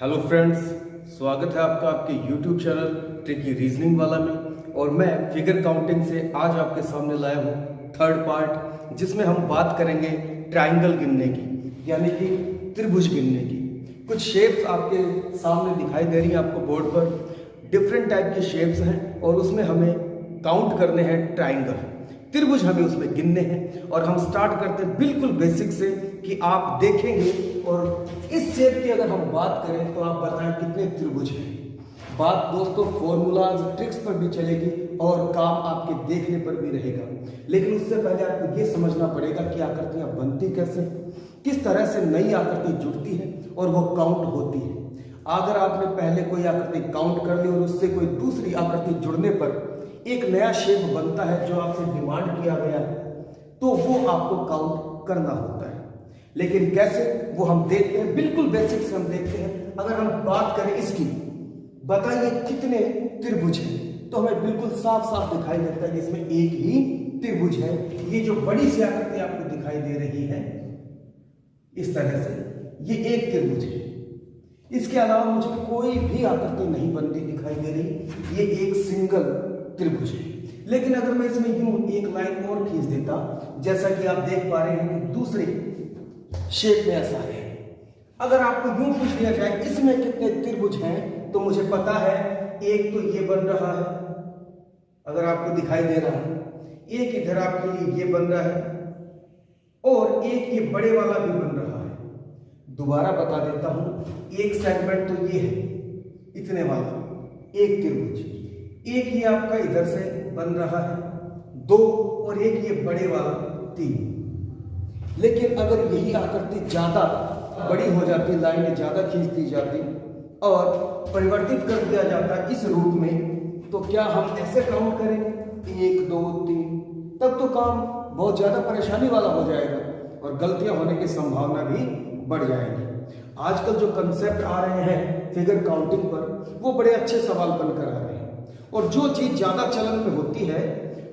Hello friends, स्वागत है आपका आपके YouTube चैनल ट्रिकी रीजनिंग वाला में। और मैं फिगर काउंटिंग से आज आपके सामने लाया हूँ थर्ड पार्ट, जिसमें हम बात करेंगे ट्रायंगल गिनने की, यानी कि त्रिभुज गिनने की। कुछ शेप्स आपके सामने दिखाई दे रही हैं आपको बोर्ड पर। डिफरेंट टाइप के शेप्स हैं और उसमें हमें काउंट करने हैं ट्रायंगल, त्रिभुज हमें उसमें गिनने हैं। और हम स्टार्ट करते हैं बिल्कुल बेसिक से कि आप देखेंगे और इस शेप की अगर हम बात करें तो आप बताएं कितने त्रिभुज हैं। बात दोस्तों फॉर्मूलाज ट्रिक्स पर भी चलेगी और काम आपके देखने पर भी रहेगा, लेकिन उससे पहले आपको ये समझना पड़ेगा कि आकृतियां बनती कैसे, किस तरह से नई आकृति जुड़ती है और वो काउंट होती है। अगर आपने पहले कोई आकृति काउंट कर ली और उससे कोई दूसरी आकृति जुड़ने पर एक नया शेप बनता है जो आपसे डिमांड किया गया है, तो वो आपको काउंट करना होता है। लेकिन कैसे, वो हम देखते हैं, बिल्कुल बेसिक से हम देखते हैं। अगर हम बात करें इसकी, बताइए कितने त्रिभुज हैं, तो हमें बिल्कुल साफ साफ दिखाई देता है जिसमें एक ही त्रिभुज है। ये जो बड़ी सी आकृति आपको दिखाई दे रही है इस तरह से, ये एक त्रिभुज है। इसके अलावा मुझे कोई भी आकृति नहीं बनती दिखाई दे रही, ये एक सिंगल त्रिभुज है। लेकिन अगर मैं इसमें यूं एक लाइन और खींच देता, जैसा कि आप देख पा रहे हैं कि दूसरे शेप में ऐसा है। अगर आपको यूं पूछ दिया जाए इसमें कितने त्रिभुज हैं, तो मुझे पता है एक तो ये बन रहा है, अगर आपको दिखाई दे रहा है, एक इधर आपके लिए ये बन रहा है और एक ये बड़े वाला भी बन रहा है। दोबारा बता देता हूं, एक सेगमेंट तो ये है इतने वाला एक त्रिभुज, एक ये आपका इधर से बन रहा है दो, और एक ये बड़े वाला तीन। लेकिन अगर यही आकृति ज्यादा बड़ी हो जाती, लाइनें ज्यादा खींच दी जाती और परिवर्तित कर दिया जाता इस रूप में, तो क्या हम ऐसे काउंट करेंगे 1 2 3? तब तो काम बहुत ज्यादा परेशानी वाला हो जाएगा और गलतियां होने की संभावना भी बढ़ जाएगी। आजकल जो कंसेप्ट आ रहे हैं फिगर काउंटिंग पर, वो बड़े अच्छे सवाल बनकर आ रहे हैं। और जो चीज ज्यादा चलन में होती है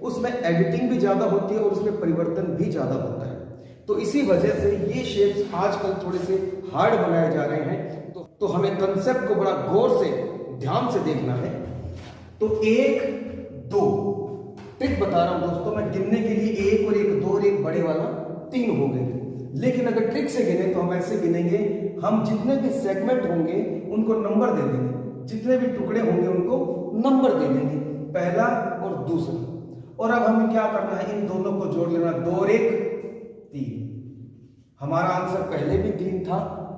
उसमें एडिटिंग भी ज्यादा होती है और उसमें परिवर्तन भी ज्यादा होता है। तो इसी वजह से ये शेप्स आजकल थोड़े से हार्ड बनाए जा रहे हैं। तो हमें कंसेप्ट को बड़ा गौर से ध्यान से देखना है। तो 1 2 ट्रिक बता रहा हूं दोस्तों मैं, गिनने के लिए 1 और 1 2 और एक बड़े वाला 3 हो गए। लेकिन अगर ट्रिक से गिने तो हम ऐसे गिनेंगे, हम जितने भी सेगमेंट होंगे उनको नंबर दे देंगे, जितने भी टुकड़े होंगे उनको नंबर दे देंगे, पहला और दूसरा। और अब हमें क्या करना है, इन दोनों को जोड़ लेना, 2 और 1 3। हमारा आंसर पहले भी 3 था,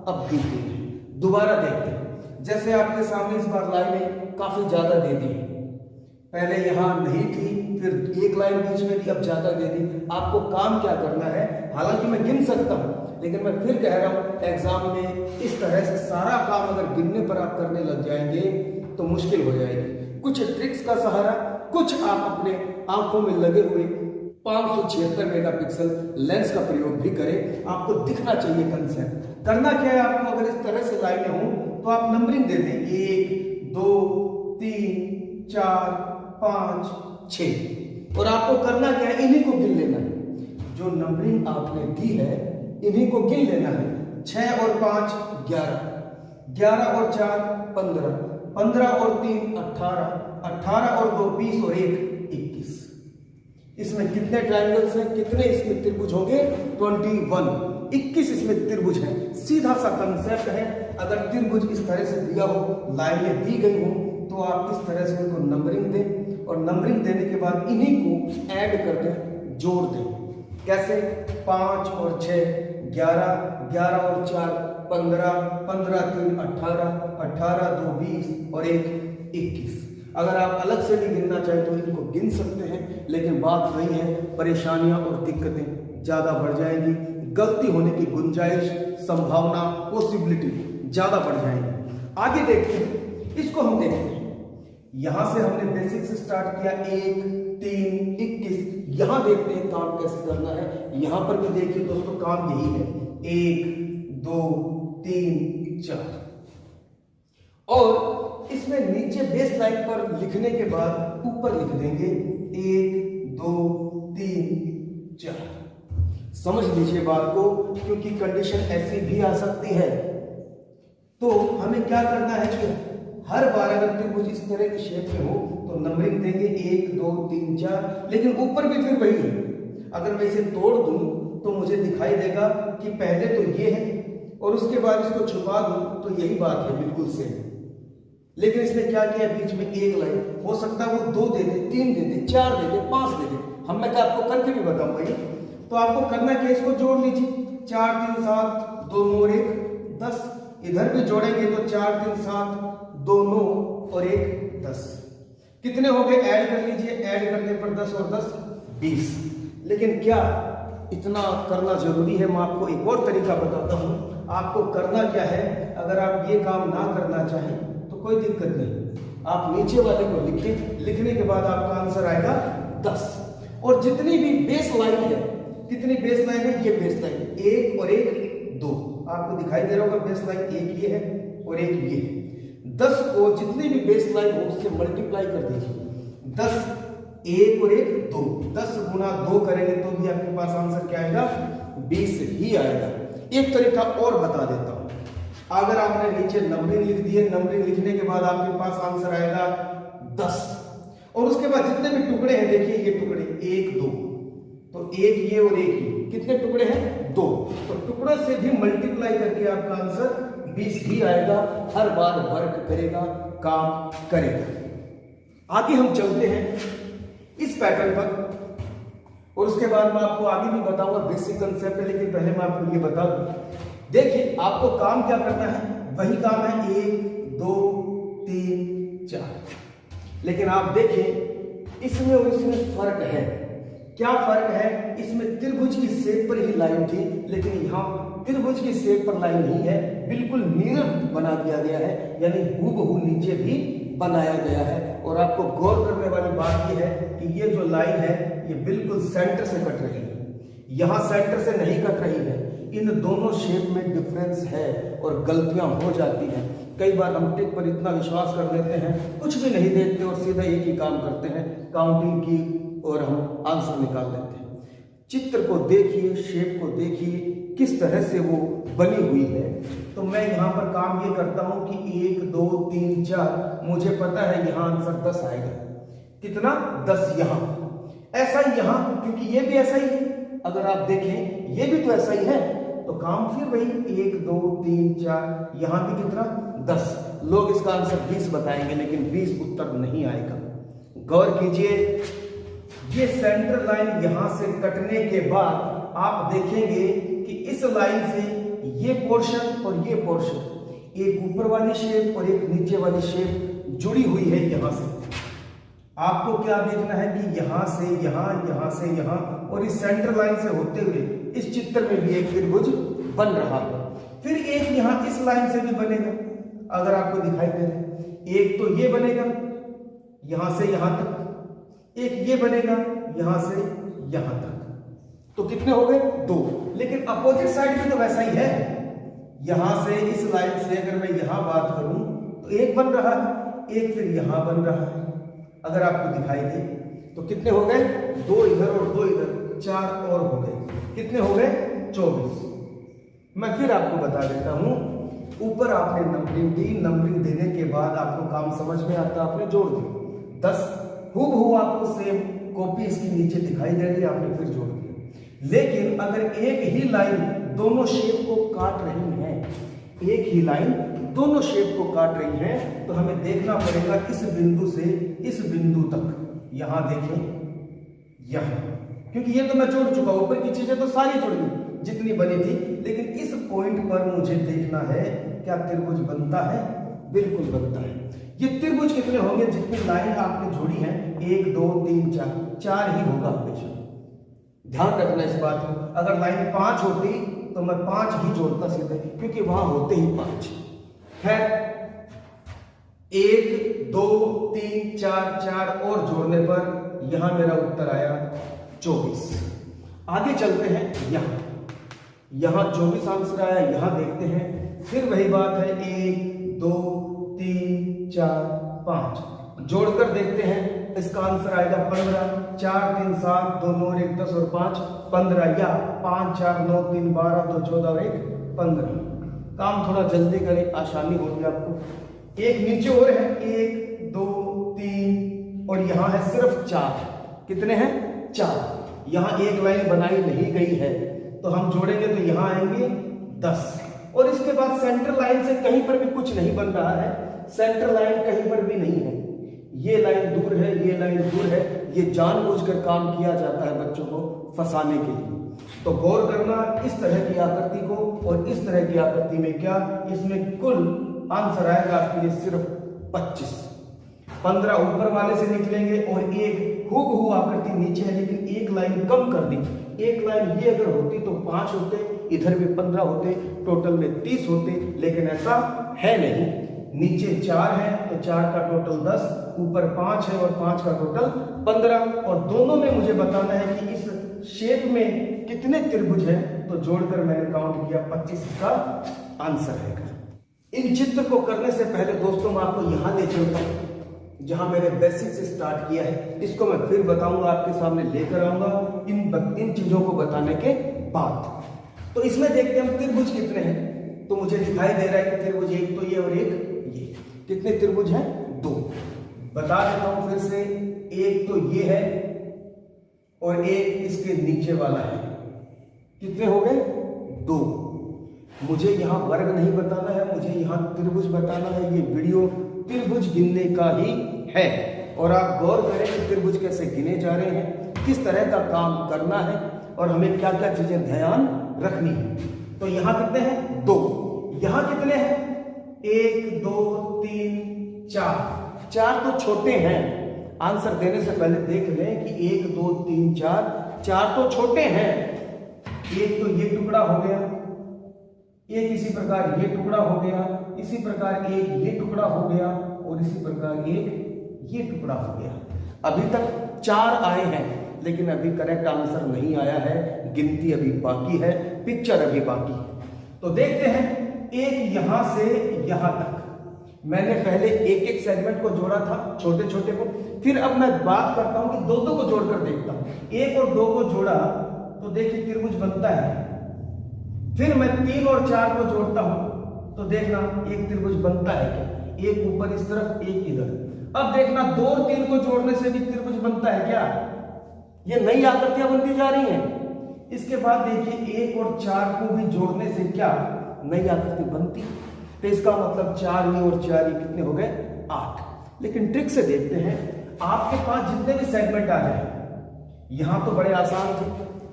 अब भी 3 है। दोबारा देखते हैं, जैसे आपके सामने इस बार लाइनें काफी ज्यादा दे दी, पहले यहां नहीं थी, फिर एक लाइन बीच में थी, अब ज्यादा दे दी। आपको काम क्या करना है, हालांकि मैं गिन सकता हूं, लेकिन मैं फिर कह रहा हूं एग्जाम में इस तरह से सारा काम अगर गिनने पर आप करने लग जाएंगे तो मुश्किल हो जाएगी। कुछ ट्रिक्स का सहारा, कुछ आप अपने आंखों में लगे हुए 576 मेगापिक्सल लेंस का प्रयोग भी करें। आपको दिखना चाहिए कंसेप्ट। करना क्या है आपको, अगर इस तरह से लाइनें हो तो आप नंबरिंग दे दें, 1 2 3 4 5 6। और आपको करना क्या है, इन्हीं को गिन लेना है। जो नंबरिंग आपने दी है इन्हीं को गिन लेना है। 6 और 5 11, 11 और 4 15, 15 और 3 18, 18 और 2 20 और 1 21। इसमें कितने ट्रायंगल्स हैं, कितने इसमें त्रिभुज होंगे, 21। 21 इसमें त्रिभुज हैं। सीधा सा कंसेप्ट है, अगर त्रिभुज इस तरह से दिया हो, लाइनें दी गई हो, तो आप इस तरह से उनको नंबरिंग दें और नंबरिंग देने के बाद इन्हीं को ऐड कर दें, जोड़ दें। कैसे, 5 और 6 11, 11 और 4 15, 15 3 18, 18 2 20 और 1 21। अगर आप अलग से भी गिनना चाहें तो इनको गिन सकते हैं, लेकिन बात वही है, परेशानियां और दिक्कतें ज्यादा बढ़ जाएंगी, गलती होने की गुंजाइश, संभावना, पॉसिबिलिटी ज्यादा बढ़ जाएंगी। आगे देखते हैं, इसको हम देखते हैं। यहां से हमने बेसिक से स्टार्ट किया, 1 3 21। यहां देखते हैं काम कैसे करना है। यहां पर भी देखिए दोस्तों, काम यही है, 1 2 3 4। और इसमें नीचे बेस लाइन पर लिखने के बाद ऊपर लिख देंगे 1 2 3 4। समझ लीजिए बात को, क्योंकि कंडीशन ऐसी भी आ सकती है तो हमें क्या करना है कि हर बार अगर त्रिभुज इस तरह की शेप में हो तो नंबरिंग देंगे 1 2 3 4, लेकिन ऊपर भी फिर वही है। अगर मैं इसे तोड़ दूं तो मुझे दिखाई देगा कि पहले तो ये है और उसके बाद इसको छुपा दूं तो यही बात है, बिल्कुल सेम। लेकिन इसने क्या किया, बीच में एक लाइन, हो सकता है वो 2 दे दे, 3 दे दे, 4 दे दे, 5 दे दे, हम मैं क्या आपको करके भी बताऊंगा ये। तो आपको करना क्या, इसको जोड़ लीजिए, 4 3 7 2 9 और 1 10। इधर भी जोड़ेंगे तो 4 3 7 2 9 और 1 10। कितने हो गए, ऐड कर लीजिए, ऐड करने पर 10 और 10 20। लेकिन क्या इतना करना जरूरी है? मैं आपको एक और तरीका बताता हूं। आपको करना क्या है, अगर आप ये काम ना करना चाहें तो कोई दिक्कत नहीं, आप नीचे वाले को लिखिए, लिखने के बाद आपका आंसर आएगा 10। और जितनी भी बेस लाइन है, कितनी बेस लाइन है, ये बेस लाइन 1 और 1 2, आपको दिखाई दे रहा होगा बेस लाइन, एक ये है और एक ये है। 10 को जितनी भी बेस लाइन हो उससे मल्टीप्लाई कर दीजिए, 10 1 और 1 2, 10 गुना 2 करेंगे तो भी आपके पास आंसर क्या आएगा, 20 ही आएगा। एक तरीका और बता देता हूं, अगर आपने नीचे नंबरिंग लिख दी है, नंबरिंग लिखने के बाद आपके पास आंसर आएगा 10, और उसके बाद जितने भी टुकड़े हैं, देखिए ये टुकड़े 1 2, तो एक ये और एक ये, कितने टुकड़े हैं, 2, तो टुकड़े से भी मल्टीप्लाई करके आपका आंसर 20 ही आएगा। हर बार वर्क करेगा, काम करेगा। आगे हम चलते हैं इस पैटर्न पर, और उसके बाद मैं आपको आगे भी बताऊंगा बेसिक कंसेप्ट है, लेकिन पहले मैं आपको ये बता दूं। देखिए आपको काम क्या करना है, वही काम है 1 2 3 4, लेकिन आप देखिए इसमें और इसमें फर्क है। क्या फर्क है, इसमें त्रिभुज की शेप पर ही लाइन थी, लेकिन यहाँ त्रिभुज की शेप पर लाइन नहीं है, बिल्कुल मिरर बना दिया गया है, यानी हूबहू नीचे भी बनाया गया है। और आपको गौर करने वाली बात यह है कि ये जो लाइन है ये बिल्कुल सेंटर से कट रही है, यहां सेंटर से नहीं कट रही है। इन दोनों शेप में डिफरेंस है और गलतियां हो जाती हैं। कई बार हम ट्रिक पर इतना विश्वास कर लेते हैं, कुछ भी नहीं देखते और सीधा एक ही काम करते हैं, काउंटिंग की, और हम आंसर निकाल लेते हैं। चित्र को देखिए, शेप को देखिए, किस तरह से वो बनी हुई है। तो मैं यहाँ पर काम ये करता हूं कि 1 2 3 4, मुझे पता है यहाँ आंसर 10 आएगा। कितना, 10 यहाँ, ऐसा ही यहाँ, क्योंकि ये भी ऐसा ही है। अगर आप देखें ये भी तो ऐसा ही है, तो काम फिर वही 1 2 3 4, यहाँ भी कितना, 10। लोग इसका आंसर 20 बताएंगे, लेकिन 20 उत्तर नहीं आएगा। गौर कीजिए, ये सेंटर लाइन यहां से कटने के बाद आप देखेंगे कि इस लाइन से ये पोर्शन और ये पोर्शन, एक ऊपर वाली शेप और एक नीचे वाली शेप जुड़ी हुई है यहां से। आपको क्या देखना है कि यहां से यहां, यहां से यहां, और इस सेंटर लाइन से होते हुए इस चित्र में भी एक त्रिभुज बन रहा है। फिर एक यहां इस लाइन से भी बनेगा, अगर आपको दिखाई दे रहा है। एक तो ये बनेगा यहां से यहां तक, एक ये बनेगा यहां से यहां तक, तो कितने हो गए, 2। लेकिन अपोजिट साइड भी तो वैसा ही है, यहां से इस लाइन से अगर मैं यहां बात करूं तो एक बन रहा है, एक फिर यहां बन रहा है। अगर आपको दिखाई दे तो कितने हो गए, 2 इधर और 2 इधर, 4 और हो गए, कितने हो गए, 24। मैं फिर आपको बता देता हूं, ऊपर आपने नंबरिंग दी, नंबरिंग देने के बाद आपको काम समझ में आता, आपने जोड़ दिया 10, हूबहू आपको सेम कॉपी इसकी नीचे दिखाई दे रही है, आपने फिर जोड़ दिया। लेकिन अगर एक ही लाइन दोनों शेप को काट रही है, एक ही लाइन दोनों शेप को काट रही है, तो हमें देखना पड़ेगा इस बिंदु से इस बिंदु तक। यहां देखें, यहां, क्योंकि ये तो मैं जोड़ चुका, ऊपर की चीजें तो सारी जुड़ गई जितनी बनी थी, लेकिन इस पॉइंट पर मुझे देखना है क्या त्रिभुज बनता है, बिल्कुल बनता है। ये त्रिभुज कितने होंगे, जितनी लाइन आपने जोड़ी है, 1 2 3 4, 4 ही होगा हमेशा। ध्यान रखना इस बात को, अगर लाइन 5 होती तो मैं 5 ही जोड़ता सीधे, क्योंकि वहां होते ही 5 है। 1 2 3 4, 4 और जोड़ने पर यहां मेरा उत्तर आया 24। आगे चलते हैं, यहां 24 आंसर आया, यहां देखते हैं, फिर वही बात है, 1 2 3 4 5, जोड़कर देखते हैं, इसका आंसर आएगा 15। 4 3 7 2 9 1 10 और 5 15, या 5 4 9 3 12 2 14 और 1 15। काम थोड़ा जल्दी करें, आसानी होगी आपको। एक नीचे और है, 1 2 3 और यहाँ है सिर्फ 4। कितने हैं? 4। यहाँ एक लाइन बनाई नहीं गई है तो हम जोड़ेंगे तो यहाँ आएंगे 10। और इसके बाद सेंटर लाइन से कहीं पर भी कुछ नहीं बन रहा है, सेंटर लाइन कहीं पर भी नहीं है। ये लाइन दूर है, ये लाइन दूर है, ये जानबूझकर काम किया जाता है बच्चों को फंसाने के लिए। तो गौर करना इस तरह की आकृति को, और इस तरह की आकृति में क्या, इसमें कुल आंसर आएगा आपके लिए सिर्फ 25। 15 ऊपर वाले से निकलेंगे और एक हूबहू आकृति नीचे है, लेकिन एक लाइन कम कर दी। एक लाइन ये अगर होती तो 5 होते, इधर भी 15 होते, टोटल में 30 होते, लेकिन ऐसा है नहीं। नीचे 4 है तो 4 का टोटल 10, ऊपर 5 है और 5 का टोटल 15। और दोनों में मुझे बताना है कि इस शेप में कितने त्रिभुज हैं, तो जोड़कर मैंने काउंट किया 25 का आंसर है। इन चित्र को करने से पहले दोस्तों मैं आपको यहां ले चलता हूं जहां मैंने बेसिक से स्टार्ट किया है। इसको मैं फिर बताऊंगा, आपके सामने लेकर आऊंगा इन चीजों को बताने के बाद। तो इसमें देखते हैं हम त्रिभुज कितने हैं। तो मुझे दिखाई दे रहा है कि त्रिभुज एक तो ये और एक ये। कितने त्रिभुज हैं? 2। बता देता हूं फिर से, एक तो ये है और एक इसके नीचे वाला है। कितने हो गए? 2। मुझे यहां वर्ग नहीं बताना है, मुझे यहां त्रिभुज बताना है। ये वीडियो त्रिभुज गिनने का ही है, और आप गौर करें कि त्रिभुज कैसे गिने जा रहे हैं, किस तरह का काम करना है और हमें क्या क्या चीजें ध्यान रखनी है। तो यहां कितने हैं? 2। यहां कितने हैं? 1 2 3 4। 4 तो छोटे हैं। आंसर देने से पहले देख लें कि 1 2 3 4, 4 तो छोटे हैं। एक तो ये टुकड़ा हो गया, एक इसी प्रकार ये टुकड़ा हो गया, इसी प्रकार एक ये टुकड़ा हो गया, और इसी प्रकार एक ये टुकड़ा हो गया। अभी तक 4 आए हैं, लेकिन अभी करेक्ट आंसर नहीं आया है। गिनती अभी बाकी है, पिक्चर अभी बाकी है। तो देखते हैं, एक यहां से यहां तक मैंने पहले एक एक सेगमेंट को जोड़ा था, छोटे छोटे को। फिर अब मैं बात करता हूं कि 2 को जोड़कर देखता हूं। 1 और 2 को जोड़ा तो देखिए त्रिभुज बनता है। फिर मैं 3 और 4 को जोड़ता हूं तो देखना एक त्रिभुज बनता है क्या। एक ऊपर इस तरफ, एक इधर। अब देखना 2 और 3 को जोड़ने से भी त्रिभुज बनता है क्या। ये नई आकृतियां बनती जा रही हैं। इसके बाद देखिए 1 और 4 को भी जोड़ने से क्या नई आकृति बनती। तो इसका मतलब 4 ये और 4 ये कितने हो गए? 8। लेकिन ट्रिक से देखते हैं, आपके पास जितने भी सेगमेंट आ जाए, यहां तो बड़े आसान थे,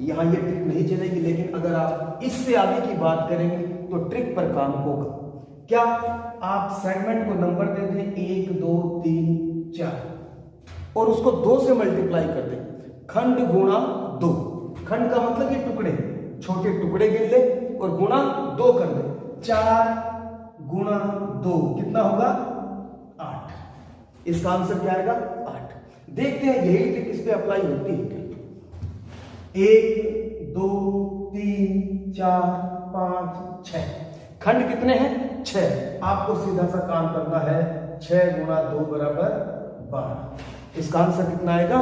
यहां ये ट्रिक नहीं चलेगी। लेकिन अगर आप इससे आगे की बात करेंगे तो ट्रिक पर काम होगा। क्या? आप सेगमेंट को नंबर दे दें 1 2 3 4 और उसको 2 से मल्टीप्लाई कर दें। खंड गुणा 2। खंड का मतलब ये टुकड़े, छोटे टुकड़े गिन ले और गुणा 2 कर दे। 4 गुणा 2 कितना होगा? 8। इसका आंसर क्या आएगा? 8। देखते हैं यही ट्रिक इस पे अप्लाई होती है क्या। 1 2 3 4 5 6। खंड कितने हैं? 6। आपको सीधा सा काम करना है, 6 गुणा 2 बराबर 12। इसका आंसर कितना आएगा?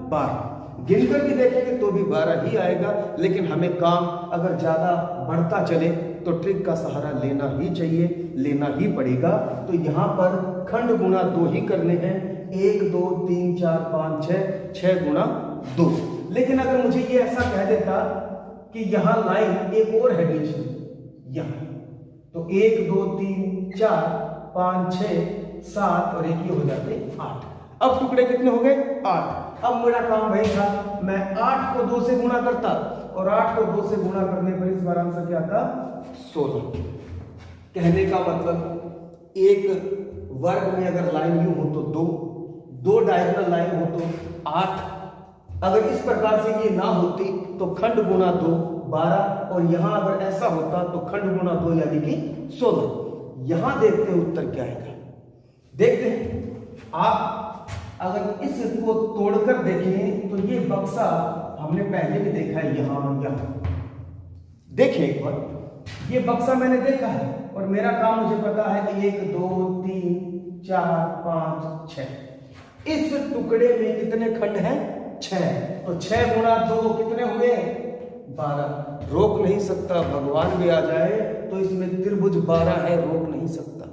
12। गिनकर भी देखेंगे तो भी 12 ही आएगा। लेकिन हमें काम अगर ज्यादा बढ़ता चले तो ट्रिक का सहारा लेना ही चाहिए, लेना ही पड़ेगा। तो यहां पर खंड गुणा 2 ही करने हैं। 1 2 3 4 5 6, 6 गुणा 2। लेकिन अगर मुझे ये ऐसा कह देता कि यहां लाइन एक और है बीच में, यहां, तो 1 2 3 4 5 6 7 और एक ही हो जाते 8। अब टुकड़े कितने हो गए? 8। अब मेरा काम भाई था, मैं 8 को 2 से गुणा करता, और 8 को 2 से गुणा करने पर इस बार आंसर क्या था? 16। कहने का मतलब एक वर्ग में अगर लाइन यू हो तो 2 डायगोनल लाइन हो तो 8। अगर इस प्रकार से ये ना होती तो खंड गुणा 2 12, और यहां अगर ऐसा होता तो खंड गुणा 2 यानी कि 16। यहां देखते हैं उत्तर क्या आएगा। देखते हैं, आप अगर इसको तोड़कर देखें तो ये बक्सा हमने पहले भी देखा है, यहां देखें एक बार। ये बक्सा मैंने देखा है और मेरा काम मुझे पता है कि 1 2 3 4 5 6। इस टुकड़े में कितने खंड हैं? 6। तो 6 गुणा 2 कितने हुए? 12। रोक नहीं सकता, भगवान भी आ जाए तो इसमें त्रिभुज 12 है, रोक नहीं सकता।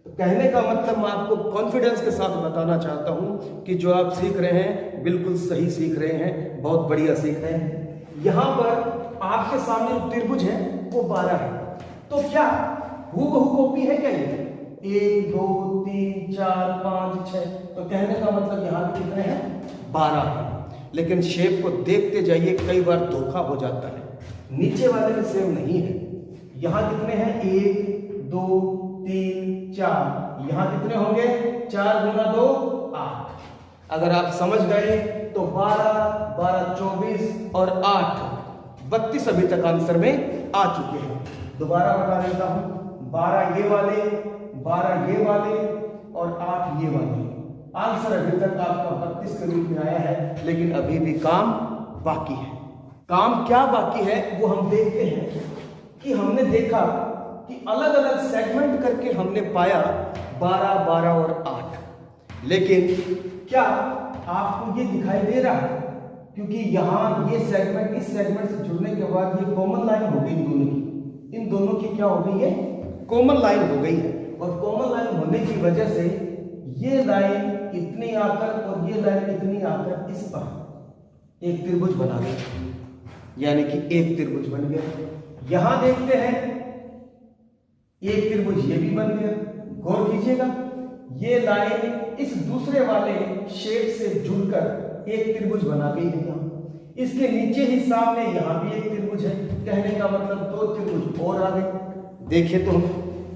तो कहने का मतलब मैं आपको कॉन्फिडेंस के साथ बताना चाहता हूं कि जो आप सीख रहे हैं बिल्कुल सही सीख रहे हैं, बहुत बढ़िया सीख रहे हैं। यहां पर आपके सामने जो त्रिभुज है वो 12 है, तो क्या हूबहू कॉपी है क्या ये? 1 2 3 4 5 6, तो कहने का मतलब यहाँ पे कितने हैं? 12 है। लेकिन शेप को देखते जाइए, कई बार धोखा हो जाता है, नीचे वाले में सेम नहीं है। यहाँ कितने हैं? 1 2 3 4, यहाँ कितने होंगे? 4 गुना 2 8। अगर आप समझ गए तो 12 12 24 और 8 32 अभी तक आंसर में आ चुके हैं। दोबारा बता देता हूं, 12 ये वाले, 12 ये वाले और 8 ये वाले। आंसर अभी तक आपका 32 के रूप में आया है, लेकिन अभी भी काम बाकी है। काम क्या बाकी है वो हम देखते हैं कि हमने देखा कि अलग अलग सेगमेंट करके हमने पाया 12 12 और 8, लेकिन क्या आपको ये दिखाई दे रहा है? क्योंकि यहाँ ये सेगमेंट इस सेगमेंट से जुड़ने के बाद ये कॉमन लाइन हो गई, इन दोनों की क्या हो गई है? कॉमन लाइन हो गई है। और कॉमन लाइन होने की वजह से ये लाइन इतनी आकर और ये लाइन इतनी आकर इस पर एक त्रिभुज बना गया, यानी कि एक त्रिभुज बन गया। यहां देखते हैं एक त्रिभुज ये भी बन गया। गौर कीजिएगा, ये लाइन इस दूसरे वाले शेप से जुड़कर एक त्रिभुज बना गई है। यहाँ इसके नीचे ही सामने यहाँ भी एक त्रिभुज है, कहने का मतलब 2 त्रिभुज और आ गए। देखिए तो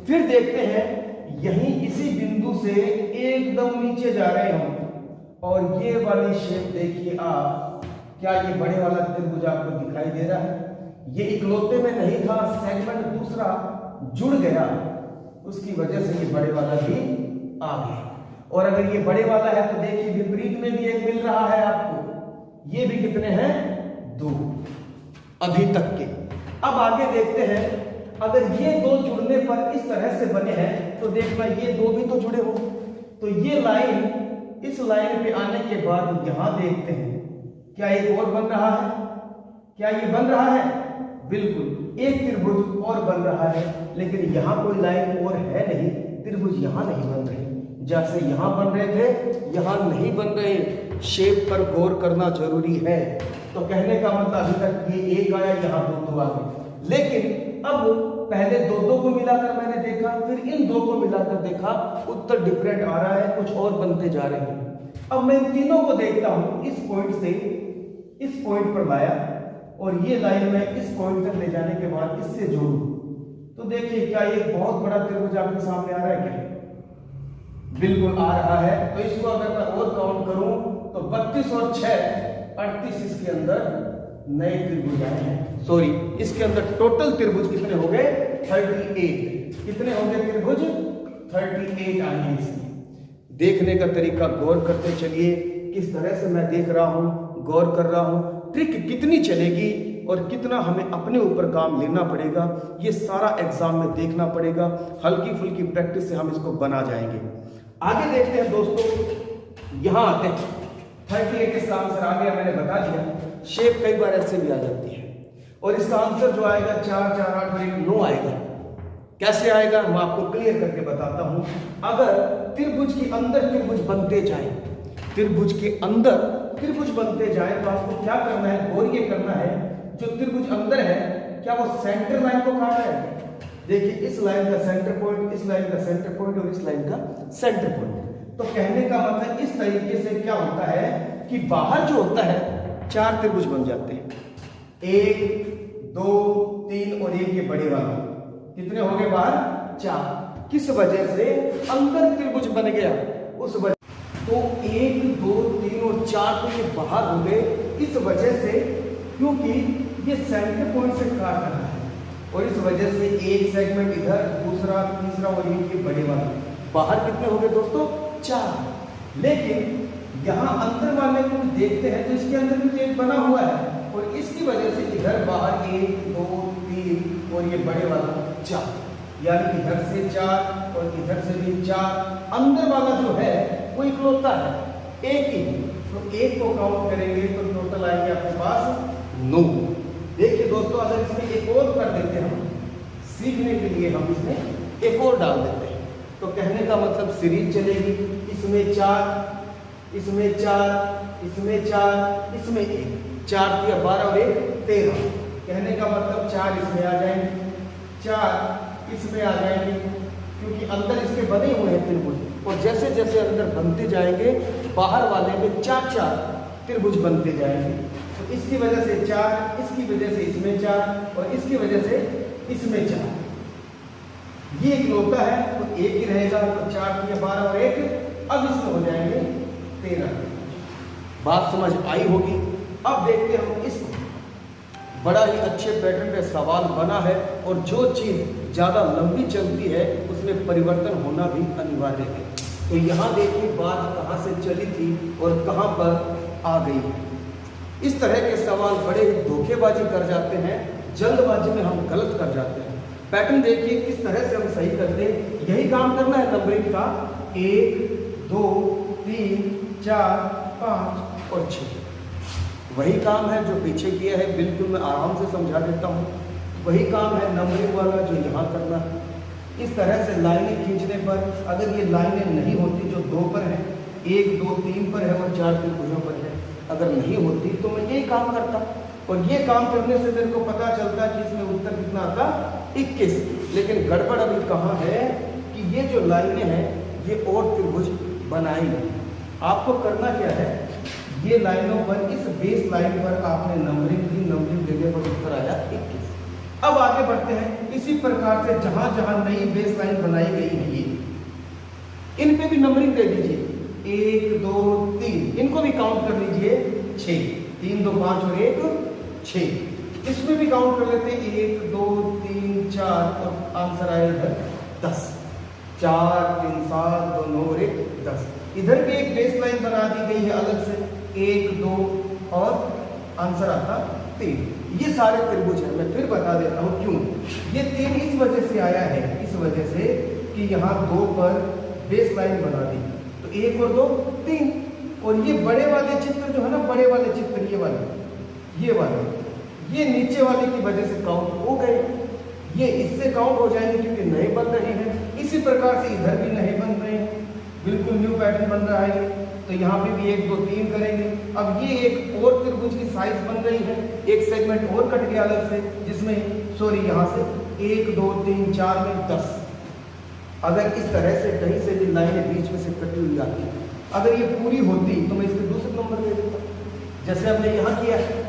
फिर देखते हैं, यहीं इसी बिंदु से एकदम नीचे जा रहे हम और ये वाली शेप देखिए आप, क्या ये बड़े वाला त्रिभुज आपको दिखाई दे रहा है? ये इकलौते में नहीं था, सेगमेंट दूसरा जुड़ गया, उसकी वजह से ये बड़े वाला भी आ गया। और अगर ये बड़े वाला है तो देखिए विपरीत में भी एक मिल रहा है आपको, ये भी कितने हैं? 2 अभी तक के। अब आगे देखते हैं, अगर ये 2 जुड़ने पर इस तरह से बने हैं तो देखना ये 2 भी तो जुड़े हो, तो ये लाइन इस लाइन पे आने के बाद यहां देखते हैं क्या एक और बन रहा है? क्या ये बन रहा है? बिल्कुल, एक त्रिभुज और बन रहा है, लेकिन यहां कोई लाइन और है नहीं, त्रिभुज यहां नहीं बन रहे। जैसे यहां बन रहे थे यहां नहीं बन रहे। शेप पर गौर करना जरूरी है। तो कहने का मतलब अभी तक ये एक आया, यहां 2 आ गए, लेकिन अब पहले 2 को मिलाकर मैंने देखा, फिर इन 2 को मिलाकर देखा, उत्तर डिफरेंट आ रहा है, कुछ और बनते जा रहे हैं। अब मैं इन तीनों को देखता हूं, इस पॉइंट से इस पॉइंट पर लाया और ये लाइन में इस पॉइंट तक ले जाने के बाद इससे जोड़ू, तो देखिए क्या ये बहुत बड़ा त्रिभुज आपके सामने आ रहा है क्या? बिल्कुल आ रहा है। तो इसको अगर मैं और काउंट करूं तो 32 और 6 38 इसके अंदर नए त्रिभुज आए हैं। सॉरी, इसके अंदर टोटल त्रिभुज कितने हो गए? 38। कितने हो गए त्रिभुज? 38 आए हैं इसमें। देखने का तरीका गौर करते चलिए, किस तरह से मैं देख रहा हूं, गौर कर रहा हूं, ट्रिक कितनी चलेगी और कितना हमें अपने ऊपर काम लेना पड़ेगा, ये सारा एग्जाम में देखना पड़ेगा। हल्की फुल्की प्रैक्टिस से हम इसको बना जाएंगे। आगे देखते हैं दोस्तों, यहां आते हैं। 38 इसका आंसर आ गया, मैंने बता दिया। शेप कई बार ऐसे भी आ जाती है और इसका आंसर जो आएगा 4 4 8 और 1 9 आएगा। कैसे आएगा मैं आपको क्लियर करके बताता हूं। अगर त्रिभुज के अंदर त्रिभुज बनते जाए, त्रिभुज के अंदर त्रिभुज बनते जाए तो आपको क्या करना है? गौर ये करना है, जो त्रिभुज अंदर है क्या वो सेंटर लाइन को काट रहा है? देखिए इस लाइन का सेंटर पॉइंट, इस लाइन का सेंटर पॉइंट और इस लाइन का सेंटर पॉइंट। तो कहने का मतलब इस तरीके से क्या होता है कि बाहर जो होता है 4 त्रिभुज बन जाते हैं, 1 2 3 और एक ये बड़े वाला। कितने हो गए बाहर? 4। किस वजह से? अंदर त्रिभुज बन गया उस वजह। तो 1 2 3 और 4 तो ये बाहर हो गए इस वजह से, क्योंकि ये सेंटर पॉइंट से काट रहा है और इस वजह से एक सेगमेंट इधर, दूसरा, तीसरा और ये बड़े वाला। बाहर कितने हो गए दोस्तों? 4। लेकिन यहाँ अंदर वाले को देखते हैं तो इसके अंदर भी एक बना हुआ है और इसकी वजह से इधर बाहर 1 2 3 और ये बड़े वाला 4, यानी इधर से 4 और इधर से भी 4। अंदर वाला जो है वो इकलौता है, एक ही। तो एक को काउंट करेंगे तो टोटल आएंगे आपके पास 9। देखिए दोस्तों, अगर इसमें एक और कर देते हैं हम, सीखने के लिए हम इसमें एक और डाल देते हैं, तो कहने का मतलब सीरीज चलेगी। इसमें 4, इसमें 4, इसमें 4, इसमें 1, 4 किया 12 और 1 13। कहने का मतलब 4 इसमें आ जाएंगे, 4 इसमें आ जाएंगे, क्योंकि अंदर इसके बने हुए हैं त्रिभुज, और जैसे जैसे अंदर बनते जाएंगे बाहर वाले में 4-4 त्रिभुज बनते जाएंगे। तो इसकी वजह से 4, इसकी वजह से इसमें 4, और इसकी वजह से इसमें 4। ये एक होता है तो एक ही रहेगा, तो 4 किया 12 और 1, अब इसमें हो जाएंगे 13। बात समझ आई होगी। अब देखते हैं हम इसको, बड़ा ही अच्छे पैटर्न पे सवाल बना है, और जो चीज़ ज़्यादा लंबी चलती है उसमें परिवर्तन होना भी अनिवार्य है। तो यहाँ देखिए बात कहाँ से चली थी और कहाँ पर आ गई है। इस तरह के सवाल बड़े ही धोखेबाजी कर जाते हैं, जल्दबाजी में हम गलत कर जाते हैं। पैटर्न देखिए किस तरह से हम सही करते हैं। यही काम करना है नंबरिंग का, 1, 2, 3, 4, 5 और 6। वही काम है जो पीछे किया है, बिल्कुल मैं आराम से समझा देता हूँ। वही काम है नंबरिंग वाला जो यहाँ करना है। इस तरह से लाइनें खींचने पर, अगर ये लाइनें नहीं होती जो 2 पर है, 1, 2, 3 पर है और 4 त्रिभुजों पर है, अगर नहीं होती तो मैं यही काम करता, और ये काम करने से मेरे को पता चलता कि इसमें उत्तर कितना आता, 21। लेकिन गड़बड़ अभी कहाँ है कि ये जो लाइनें हैं ये और त्रिभुज बनाएंगे। आपको करना क्या है, ये लाइनों पर, इस बेस लाइन पर आपने नंबरिंग दी, नंबरिंग देने पर उत्तर आया 21। अब आगे बढ़ते हैं। इसी प्रकार से जहां जहां नई बेस लाइन बनाई गई है, ये इन पे भी नंबरिंग दे दीजिए, 1, 2, 3, इनको भी काउंट कर लीजिए 6, 3, 2, 5 और 1 6। इसमें भी काउंट कर लेते हैं 1, 2, 3, 4 और आंसर आया इधर 10, 4, 3, 7, 2, 9 और 1 10। इधर भी एक बेस लाइन बना दी गई है अलग से, 1, 2 और आंसर आता 3। ये सारे त्रिभुज हैं। मैं फिर बता देता हूँ क्यों। ये 3 इस वजह से आया है, इस वजह से कि यहाँ 2 पर बेस लाइन बना दी, तो 1 और 2 3। और ये बड़े वाले चित्र जो है ना, बड़े वाले चित्र ये वाले, ये नीचे वाले की वजह से काउंट हो गए, ये इससे काउंट हो जाएंगे क्योंकि नए बन रहे हैं। इसी प्रकार से इधर भी नए बन रहे हैं, बिल्कुल न्यू पैटर्न बन रहा है। तो यहाँ पे भी 1, 2, 3 करेंगे। अब ये एक और त्रिभुज की साइज बन रही है, एक सेगमेंट और कट गया अलग से, जिसमें यहाँ से 1, 2, 3, 4 में 10। अगर इस तरह से कहीं से भी लाइनें बीच में से कटी हुई आती, अगर ये पूरी होती तो मैं इसके दूसरे नंबर दे देता, जैसे हमने यहाँ किया है।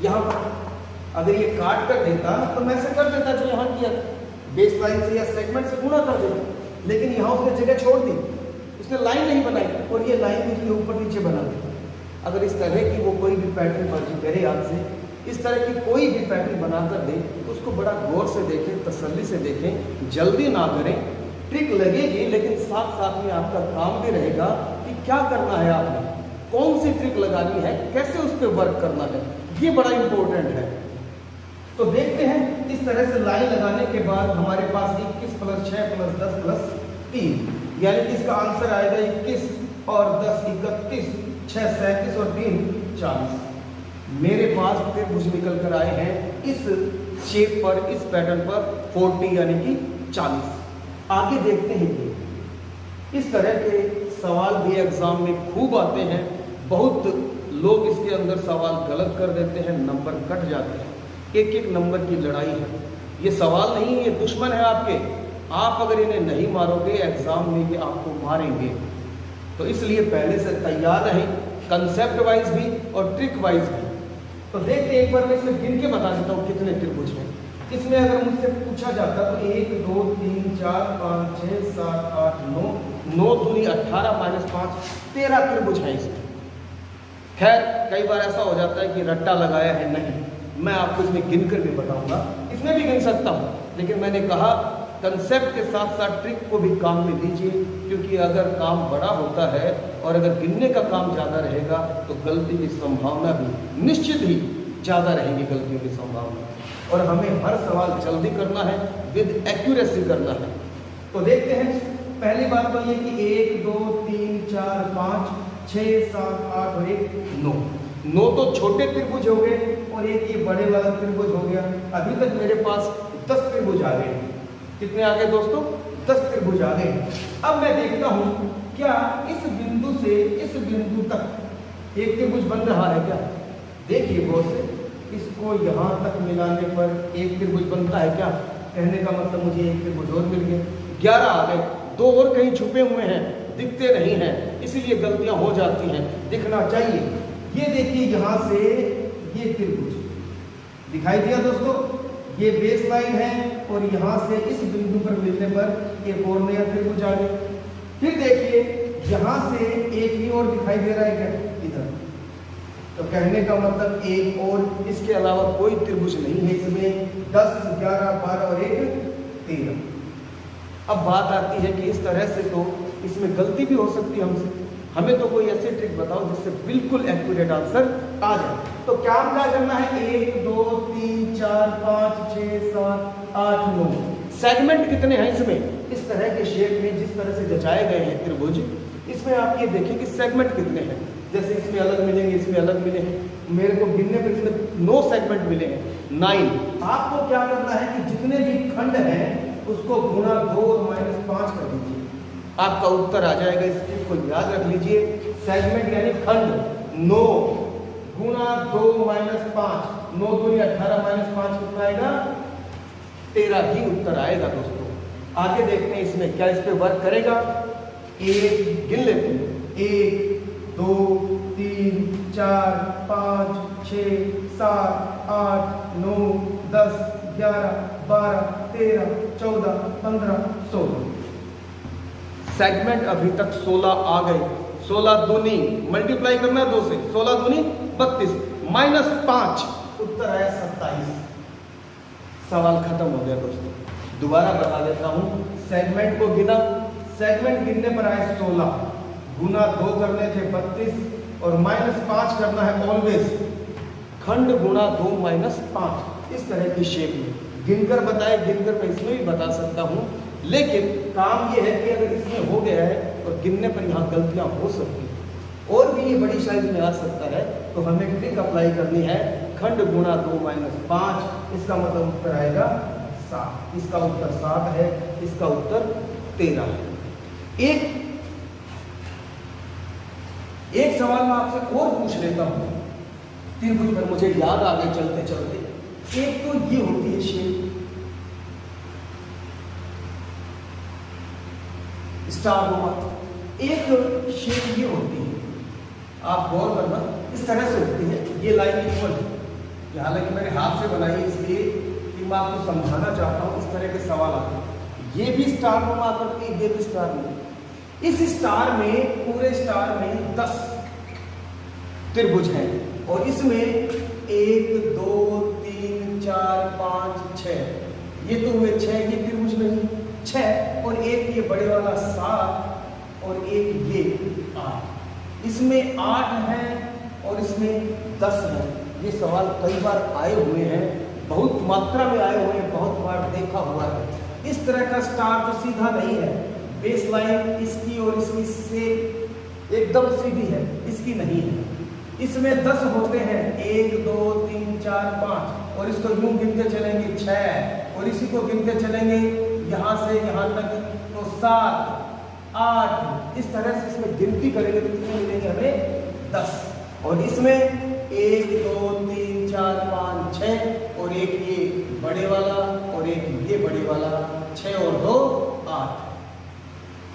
यहाँ पर अगर ये काट कर देता तो मैं ऐसे कर देता जो यहाँ किया, बेस लाइन से या सेगमेंट से गुणा कर देता, लेकिन यहाँ उसने जगह छोड़ दी, उसने लाइन नहीं बनाई, और ये लाइन इसके ऊपर नीचे बना दी। अगर इस तरह की वो कोई भी पैटर्न मर्जी करे आपसे, इस तरह की कोई भी पैटर्न बनाकर दे, तो उसको बड़ा गौर से देखें, तसल्ली से देखें, जल्दी ना करें। ट्रिक लगेगी, लेकिन साथ साथ में आपका काम भी रहेगा कि क्या करना है आपने, कौन सी ट्रिक लगानी है, कैसे उस पर वर्क करना है, ये बड़ा इंपॉर्टेंट है। तो देखते हैं, इस तरह से लाइन लगाने के बाद हमारे पास 21 + 6 + 10 + 3, यानी कि इसका आंसर आएगा 21 और 10 31, 6 37 और 3 40। मेरे पास त्रिभुज निकल कर आए हैं इस शेप पर, इस पैटर्न पर 40 यानी कि 40। आगे देखते हैं कि इस तरह के सवाल भी एग्जाम में खूब आते हैं। बहुत लोग इसके अंदर सवाल गलत कर देते हैं, नंबर कट जाते हैं। एक एक नंबर की लड़ाई है। ये सवाल नहीं, ये दुश्मन है आपके। आप अगर इन्हें नहीं मारोगे एग्जाम में ये आपको मारेंगे। तो इसलिए पहले से तैयार रहें, कंसेप्ट वाइज भी और ट्रिक वाइज भी। तो देखते हैं, एक बार मैं इसमें गिन के बता देता हूँ कितने त्रिभुज हैं। इसमें अगर मुझसे पूछा जाता तो 1, 2, 3, 4, 5, 6, 7, 8, 9, 9 दूनी 18 - 5 13 त्रिभुज हैं इसमें। खैर कई बार ऐसा हो जाता है कि रट्टा लगाया है, नहीं, मैं आपको इसमें गिन कर भी बताऊंगा, इसमें भी गिन सकता हूँ, लेकिन मैंने कहा कंसेप्ट के साथ साथ ट्रिक को भी काम में लीजिए, क्योंकि अगर काम बड़ा होता है और अगर गिनने का काम ज़्यादा रहेगा तो गलती की संभावना भी निश्चित ही ज़्यादा रहेगी, गलतियों की संभावना। और हमें हर सवाल जल्दी करना है, विद एक्यूरेसी करना है। तो देखते हैं, पहली बात तो ये कि 1, 2, 3, 4, 5, 6, 7, 8 और 1 9 तो छोटे त्रिभुज हो गए, और एक ये बड़े वाला त्रिभुज हो गया। अभी तक मेरे पास 10 त्रिभुज आ गए। कितने आ गए दोस्तों? 10 त्रिभुज आ गए। अब मैं देखता हूं क्या इस बिंदु से इस बिंदु तक एक त्रिभुज बन रहा है क्या? देखिए गौर से, इसको यहां तक मिलाने पर एक त्रिभुज बनता है क्या? कहने का मतलब मुझे एक त्रिभुज और मिल गए, 11 आ गए। 2 और कहीं छुपे हुए हैं, दिखते नहीं हैं, इसलिए गलतियां हो जाती हैं, दिखना चाहिए। ये देखिए यहां से ये त्रिभुज दिखाई दिया दोस्तों, ये बेस लाइन है और यहां से इस बिंदु पर मिलने पर एक और नया त्रिभुज आ गया। फिर देखिए यहां से एक ही और दिखाई दे रहा है क्या? इधर। तो कहने का मतलब एक और, इसके अलावा कोई त्रिभुज नहीं है इसमें। 10, 11, 12 और 1 13। अब बात आती है कि इस तरह से तो इसमें गलती भी हो सकती है हमसे। हमें तो कोई ऐसी ट्रिक बताओ जिससे बिल्कुल एक्यूरेट आंसर आ जाए। तो क्या करना है? 1 2 3 4 5 6 7 8 9 सेगमेंट कितने हैं इसमें? इस तरह के शेप में जिस तरह से जचाए गए हैं त्रिभुज, इसमें आप ये देखिए कि सेगमेंट कितने हैं। जैसे इसमें अलग मिलेंगे, इसमें अलग मिले हैं, मेरे को गिनने पर इसमें 9 सेगमेंट मिले हैं, 9। आपको क्या करना है कि जितने भी खंड हैं उसको गुणा 2 और -5 कर दीजिए, आपका उत्तर आ जाएगा। इस चीज को याद रख लीजिए, सेगमेंट यानी खंड 9 गुणा 2 -5, 9 दूनी 18 -5 कितना आएगा? 13 ही उत्तर आएगा दोस्तों। आगे देखते हैं इसमें क्या इस पे वर्क करेगा। एक गिन लेते हैं, 1 2 3 4 5 6 7 8 9 10 11 12 13 14 15 16 सेगमेंट अभी तक 16 आ गए। 16 दूनी मल्टीप्लाई करना है 2 से, 16 दूनी 32 -5 उत्तर आया 27। सवाल खत्म हो गया दोस्तों। दोबारा बता देता हूं, सेगमेंट को गिना, सेगमेंट गिनने पर आए 16, गुना 2 करने थे 32 और -5 करना है ऑलवेज। खंड गुणा 2 -5 इस तरह की शेप में गिनकर बताए, गिनकर मैं इसमें भी बता सकता हूं, लेकिन काम ये है कि अगर इसमें हो गया है और गिनने पर यहाँ गलतियां हो सकती हैं और भी ये बड़ी साइज में आ सकता है, तो हमें ट्रिक अप्लाई करनी है। खंड गुणा 2 -5 इसका मतलब उत्तर आएगा 7। इसका उत्तर 7 है, इसका उत्तर 13 है। एक सवाल मैं आपसे और पूछ लेता हूं, त्रिभुज पर मुझे याद आ गए चलते चलते। एक तो ये होती है शेप स्टार नुमा, एक शेप ये होती है, आप गौर करना, इस तरह से होती है। ये लाइन इक्वल है, हालांकि मैंने हाथ से बनाई इसलिए कि मैं आपको समझाना चाहता हूँ। इस तरह के सवाल आते हैं, ये भी स्टार नुमा करती है, ये भी स्टार नुमा। इस स्टार में, पूरे स्टार में 10 त्रिभुज हैं और इसमें 1 2 3 4 5 6, ये तो हुए 6, ये त्रिभुज नहीं 6, और एक ये बड़े वाला 7 और एक ये 8। इसमें 8 है और इसमें 10 है। ये सवाल कई बार आए हुए हैं, बहुत मात्रा में आए हुए हैं, बहुत बार देखा हुआ है। इस तरह का स्टार तो सीधा नहीं है, बेस लाइन इसकी और इसकी से एकदम सीधी है, इसकी नहीं है। इसमें 10 होते हैं, 1 2 3 4 5, और इसको यूं गिनते चलेंगे 6, और इसी को गिनते चलेंगे यहाँ से यहाँ तक तो 7 8। इस तरह से इसमें गिनती करेंगे तो कितने मिलेंगे हमें? 10। और इसमें 1 2 3 4 5 6, और एक ये बड़े वाला और एक ये बड़े वाला, 6 और 2 8।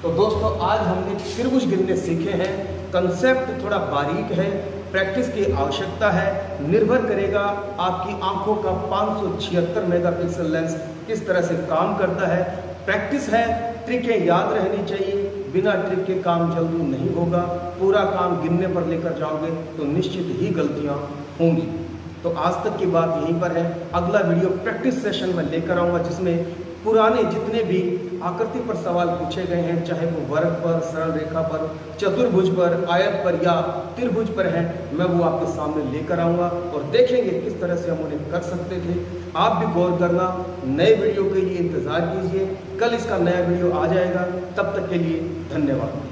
तो दोस्तों आज हमने त्रिभुज गिनने सीखे हैं। कंसेप्ट थोड़ा बारीक है, प्रैक्टिस की आवश्यकता है। निर्भर करेगा आपकी आंखों का 576 मेगापिक्सल लेंस किस तरह से काम करता है। प्रैक्टिस है, ट्रिकें याद रहनी चाहिए। बिना ट्रिक के काम जल्दी नहीं होगा। पूरा काम गिनने पर लेकर जाओगे तो निश्चित ही गलतियां होंगी। तो आज तक की बात यहीं पर है। अगला वीडियो प्रैक्टिस सेशन में लेकर आऊँगा, जिसमें पुराने जितने भी आकृति पर सवाल पूछे गए हैं, चाहे वो वर्ग पर, सरल रेखा पर, चतुर्भुज पर, आयत पर या त्रिभुज पर हैं, मैं वो आपके सामने लेकर आऊँगा और देखेंगे किस तरह से हम उन्हें कर सकते थे। आप भी गौर करना। नए वीडियो के लिए इंतज़ार कीजिए, कल इसका नया वीडियो आ जाएगा। तब तक के लिए धन्यवाद।